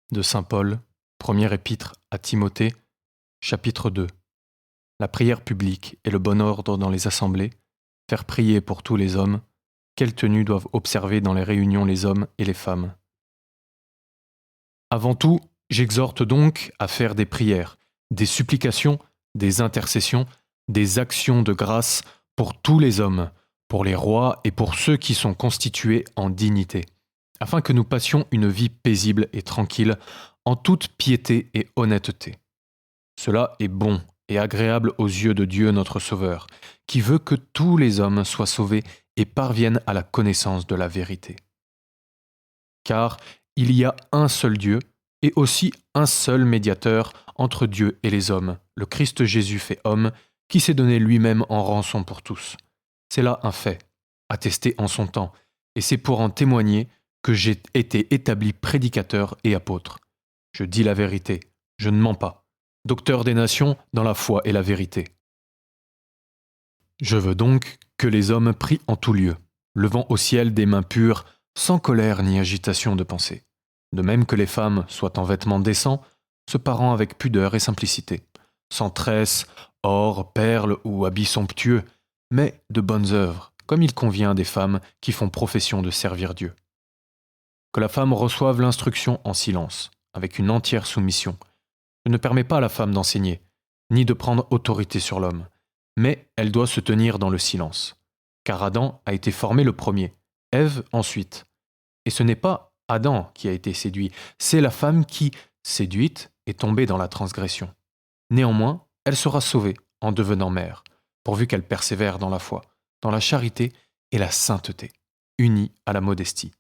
De Saint Paul, première épître à Timothée, chapitre 2. La prière publique et le bon ordre dans les assemblées, faire prier pour tous les hommes, quelle tenue doivent observer dans les réunions les hommes et les femmes. Avant tout, j'exhorte donc à faire des prières, des supplications, des intercessions, des actions de grâce pour tous les hommes, pour les rois et pour ceux qui sont constitués en dignité, afin que nous passions une vie paisible et tranquille, en toute piété et honnêteté. Cela est bon et agréable aux yeux de Dieu notre Sauveur, qui veut que tous les hommes soient sauvés et parviennent à la connaissance de la vérité. Car il y a un seul Dieu et aussi un seul médiateur entre Dieu et les hommes, le Christ Jésus fait homme, qui s'est donné lui-même en rançon pour tous. C'est là un fait, attesté en son temps, et c'est pour en témoigner que j'ai été établi prédicateur et apôtre. Je dis la vérité, je ne mens pas, docteur des nations dans la foi et la vérité. Je veux donc que les hommes prient en tout lieu, levant au ciel des mains pures, sans colère ni agitation de pensée. De même que les femmes soient en vêtements décents, se parant avec pudeur et simplicité, sans tresse, or, perles ou habits somptueux, mais de bonnes œuvres, comme il convient des femmes qui font profession de servir Dieu. Que la femme reçoive l'instruction en silence, avec une entière soumission. Je ne permets pas à la femme d'enseigner, ni de prendre autorité sur l'homme, mais elle doit se tenir dans le silence. Car Adam a été formé le premier, Ève ensuite. Et ce n'est pas Adam qui a été séduit, c'est la femme qui, séduite, est tombée dans la transgression. Néanmoins, elle sera sauvée en devenant mère, pourvu qu'elle persévère dans la foi, dans la charité et la sainteté, unie à la modestie.